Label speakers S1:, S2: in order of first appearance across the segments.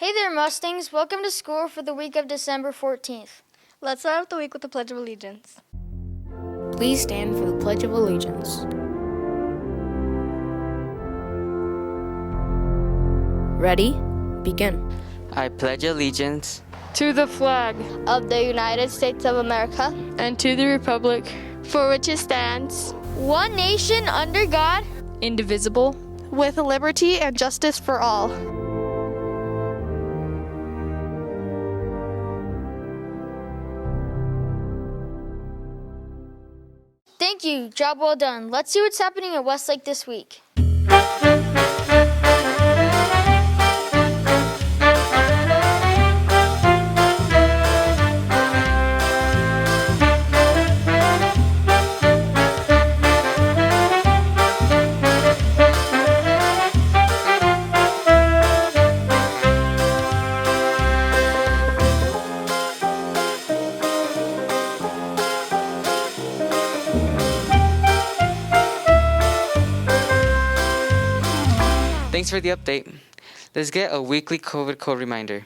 S1: Hey there, Mustangs. Welcome to school for the week of December 14th.
S2: Let's start off the week with the Pledge of Allegiance.
S3: Please stand for the Pledge of Allegiance. Ready? Begin.
S4: I pledge allegiance
S5: to the flag
S2: of the United States of America
S5: and to the republic
S2: for which it stands,
S1: one nation under God,
S5: indivisible,
S2: with liberty and justice for all.
S1: Thank you. Job well done. Let's see what's happening at Westlake this week.
S4: Thanks for the update. Let's get a weekly COVID code reminder.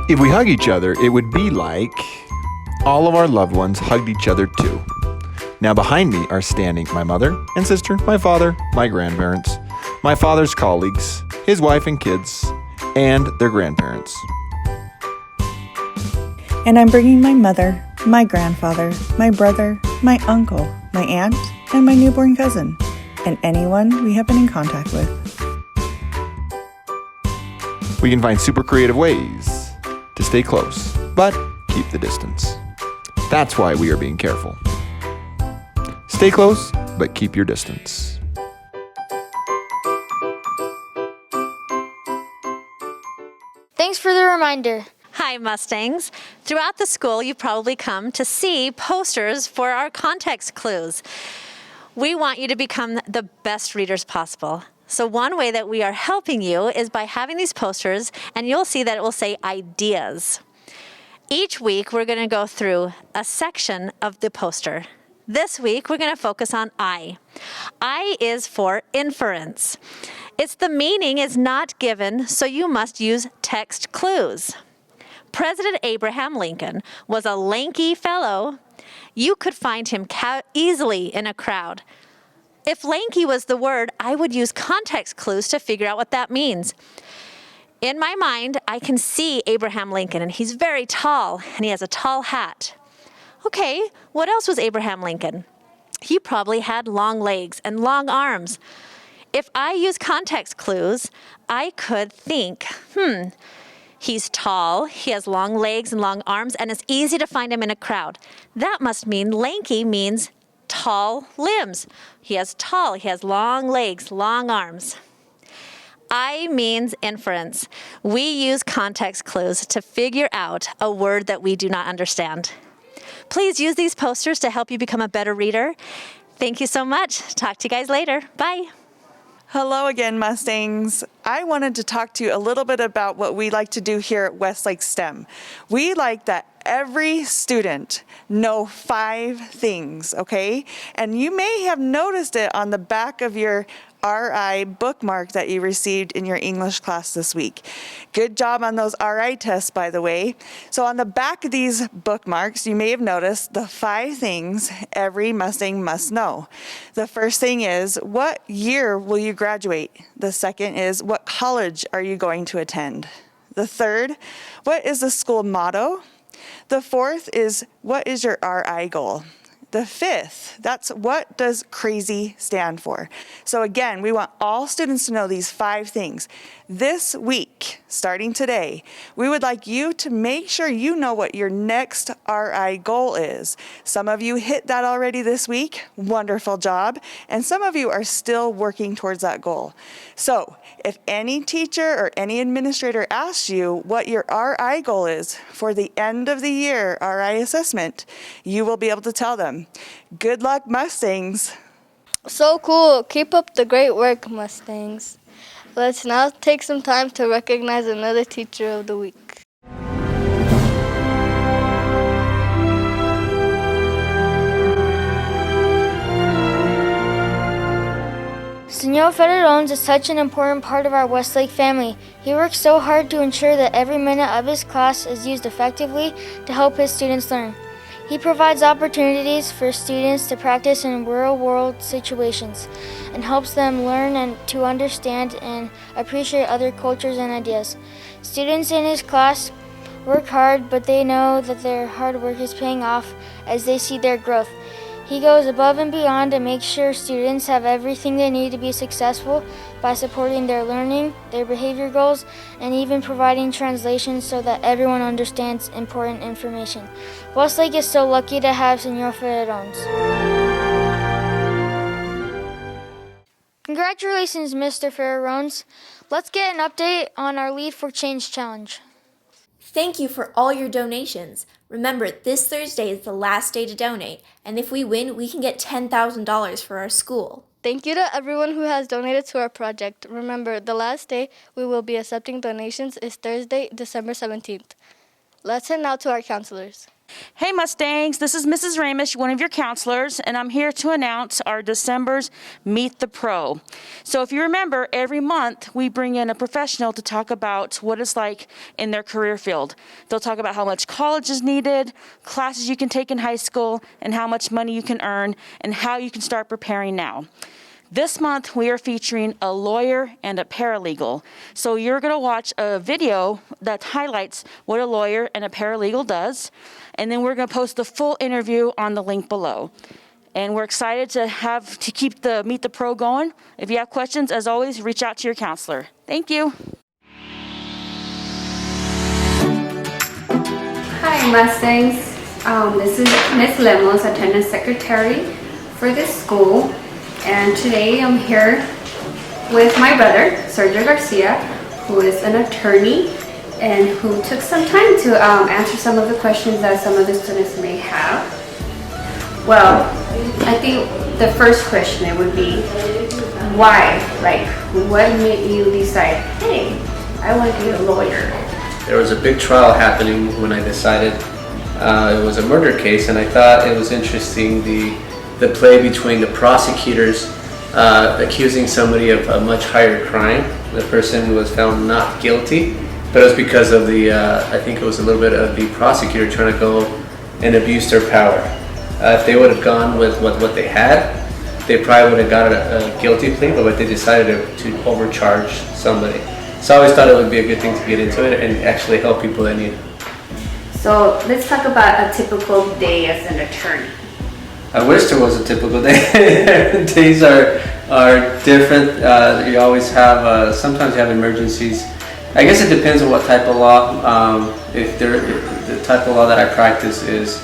S6: If we hug each other, it would be like all of our loved ones hugged each other too. Now behind me are standing my mother and sister, my father, my grandparents, my father's colleagues, his wife and kids, and their grandparents.
S7: And I'm bringing my mother, my grandfather, my brother, my uncle, my aunt, and my newborn cousin, and anyone we have been in contact with.
S6: We can find super creative ways to stay close, but keep the distance. That's why we are being careful. Stay close, but keep your distance.
S1: Thanks for the reminder.
S8: Hi, Mustangs. Throughout the school, you've probably come to see posters for our context clues. We want you to become the best readers possible. So one way that we are helping you is by having these posters, and you'll see that it will say ideas. Each week, we're going to go through a section of the poster. This week, we're going to focus on I. I is for inference. It's the meaning is not given, so you must use text clues. President Abraham Lincoln was a lanky fellow. You could find him easily in a crowd. If lanky was the word, I would use context clues to figure out what that means. In my mind, I can see Abraham Lincoln, and he's very tall, and he has a tall hat. Okay, what else was Abraham Lincoln? He probably had long legs and long arms. If I use context clues, I could think, he's tall, he has long legs and long arms, and it's easy to find him in a crowd. That must mean lanky means tall limbs. He has long legs, long arms. I means inference. We use context clues to figure out a word that we do not understand. Please use these posters to help you become a better reader. Thank you so much. Talk to you guys later. Bye.
S9: Hello again, Mustangs. I wanted to talk to you a little bit about what we like to do here at Westlake STEM. We like that every student know 5 things, okay? And you may have noticed it on the back of your RI bookmark that you received in your English class this week. Good job on those RI tests, by the way. So on the back of these bookmarks, you may have noticed the 5 things every Mustang must know. The first thing is, what year will you graduate? The second is, what college are you going to attend? The third, what is the school motto? The fourth is, what is your RI goal? The fifth, that's what does crazy stand for? So again, we want all students to know these 5 things. This week, starting today, we would like you to make sure you know what your next RI goal is. Some of you hit that already this week, wonderful job, and some of you are still working towards that goal. So if any teacher or any administrator asks you what your RI goal is for the end of the year RI assessment, you will be able to tell them. Good luck, Mustangs.
S2: So cool. Keep up the great work, Mustangs. Let's now take some time to recognize another teacher of the week.
S1: Senor Ferrerones is such an important part of our Westlake family. He works so hard to ensure that every minute of his class is used effectively to help his students learn. He provides opportunities for students to practice in real-world situations and helps them learn and to understand and appreciate other cultures and ideas. Students in his class work hard, but they know that their hard work is paying off as they see their growth. He goes above and beyond to make sure students have everything they need to be successful by supporting their learning, their behavior goals, and even providing translations so that everyone understands important information. Westlake is so lucky to have Senor Ferrerones. Congratulations, Mr. Ferrerones. Let's get an update on our Lead for Change challenge.
S10: Thank you for all your donations. Remember, this Thursday is the last day to donate, and if we win, we can get $10,000 for our school.
S2: Thank you to everyone who has donated to our project. Remember, the last day we will be accepting donations is Thursday, December 17th. Let's head now to our counselors.
S11: Hey Mustangs, this is Mrs. Ramish, one of your counselors, and I'm here to announce our December's Meet the Pro. So if you remember, every month we bring in a professional to talk about what it's like in their career field. They'll talk about how much college is needed, classes you can take in high school, and how much money you can earn, and how you can start preparing now. This month, we are featuring a lawyer and a paralegal. So you're going to watch a video that highlights what a lawyer and a paralegal does, and then we're going to post the full interview on the link below. And we're excited to keep the Meet the Pro going. If you have questions, as always, reach out to your counselor. Thank you.
S12: Hi, Mustangs. This is Ms. Lemos, attendance secretary for this school. And today I'm here with my brother, Sergio Garcia, who is an attorney and who took some time to answer some of the questions that some of the students may have. Well, I think the first question it would be, why? Like, what made you decide, hey, I want to be a lawyer?
S13: There was a big trial happening when I decided it was a murder case, and I thought it was interesting the play between the prosecutors accusing somebody of a much higher crime. The person was found not guilty, but it was because of I think it was a little bit of the prosecutor trying to go and abuse their power. If they would have gone with what they had, they probably would have got a guilty plea, but they decided to overcharge somebody. So I always thought it would be a good thing to get into it and actually help people that need it.
S12: So let's talk about a typical day as an attorney.
S13: I wish there was a typical day. Days are different. You always have, sometimes you have emergencies. I guess it depends on what type of law. If the type of law that I practice is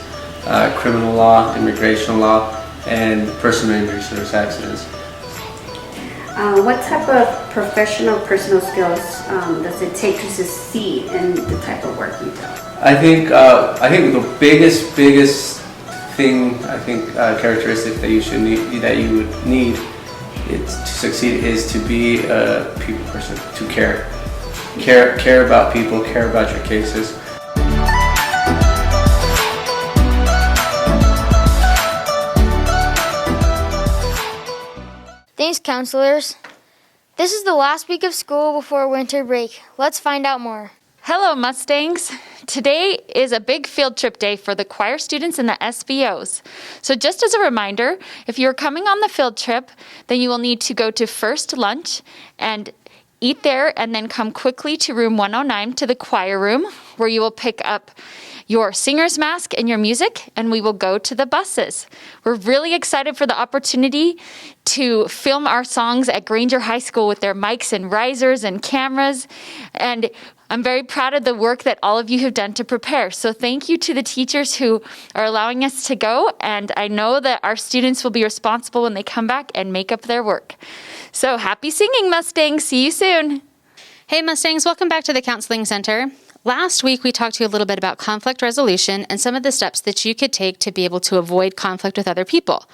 S13: criminal law, immigration law, and personal injury, so there's accidents.
S12: What type of professional personal skills does it take to succeed in the type of work you do?
S13: I think the biggest thing, characteristic that you would need to succeed is to be a people person, to care about people, care about your cases.
S1: Thanks, counselors. This is the last week of school before winter break. Let's find out more.
S5: Hello, Mustangs. Today is a big field trip day for the choir students and the SBOs. So just as a reminder, if you're coming on the field trip, then you will need to go to first lunch and eat there and then come quickly to room 109 to the choir room where you will pick up your singer's mask and your music, and we will go to the buses. We're really excited for the opportunity to film our songs at Granger High School with their mics and risers and cameras, and I'm very proud of the work that all of you have done to prepare. So thank you to the teachers who are allowing us to go, and I know that our students will be responsible when they come back and make up their work. So happy singing, Mustangs. See you soon.
S3: Hey Mustangs, welcome back to the Counseling Center. Last week, we talked to you a little bit about conflict resolution and some of the steps that you could take to be able to avoid conflict with other people.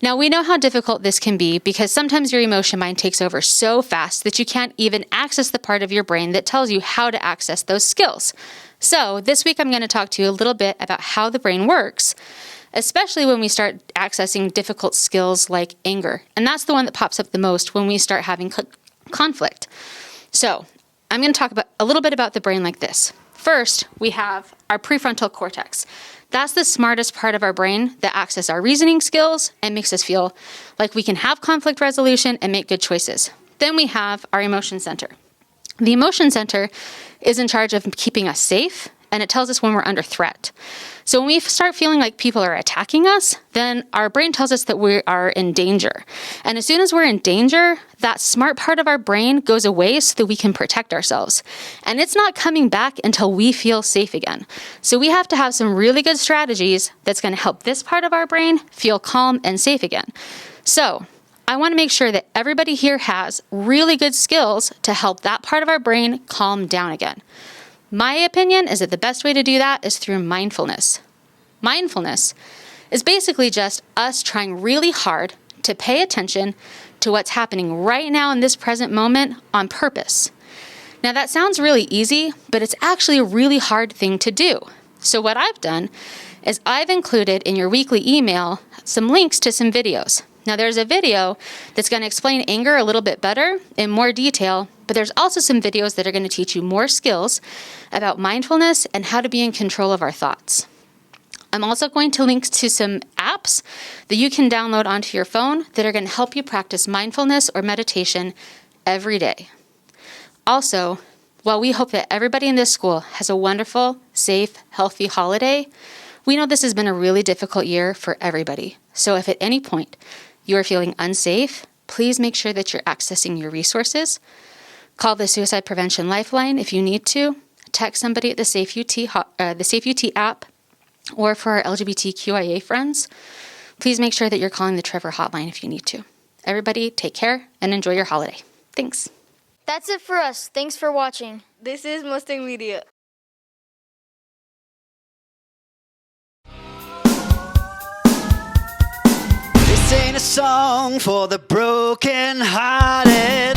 S3: Now, we know how difficult this can be because sometimes your emotion mind takes over so fast that you can't even access the part of your brain that tells you how to access those skills. So this week, I'm going to talk to you a little bit about how the brain works. especially when we start accessing difficult skills like anger. And that's the one that pops up the most when we start having conflict. So I'm going to talk about a little bit about the brain like this. First, we have our prefrontal cortex. That's the smartest part of our brain that accesses our reasoning skills and makes us feel like we can have conflict resolution and make good choices. Then we have our emotion center. The emotion center is in charge of keeping us safe, and it tells us when we're under threat. So when we start feeling like people are attacking us, then our brain tells us that we are in danger. And as soon as we're in danger, that smart part of our brain goes away so that we can protect ourselves. And it's not coming back until we feel safe again. So we have to have some really good strategies that's going to help this part of our brain feel calm and safe again. So I want to make sure that everybody here has really good skills to help that part of our brain calm down again. My opinion is that the best way to do that is through mindfulness. Mindfulness is basically just us trying really hard to pay attention to what's happening right now in this present moment on purpose. Now that sounds really easy, but it's actually a really hard thing to do. So what I've done is I've included in your weekly email some links to some videos. Now there's a video that's going to explain anger a little bit better in more detail, but there's also some videos that are going to teach you more skills about mindfulness and how to be in control of our thoughts. I'm also going to link to some apps that you can download onto your phone that are going to help you practice mindfulness or meditation every day. Also, while we hope that everybody in this school has a wonderful, safe, healthy holiday, we know this has been a really difficult year for everybody. So if at any point you are feeling unsafe, please make sure that you're accessing your resources. Call the Suicide Prevention Lifeline if you need to. Text somebody at the Safe UT app, or for our LGBTQIA friends, please make sure that you're calling the Trevor hotline if you need to. Everybody, take care and enjoy your holiday. Thanks.
S1: That's it for us. Thanks for watching.
S2: This is Mustang Media.
S14: This ain't a song for the broken-hearted.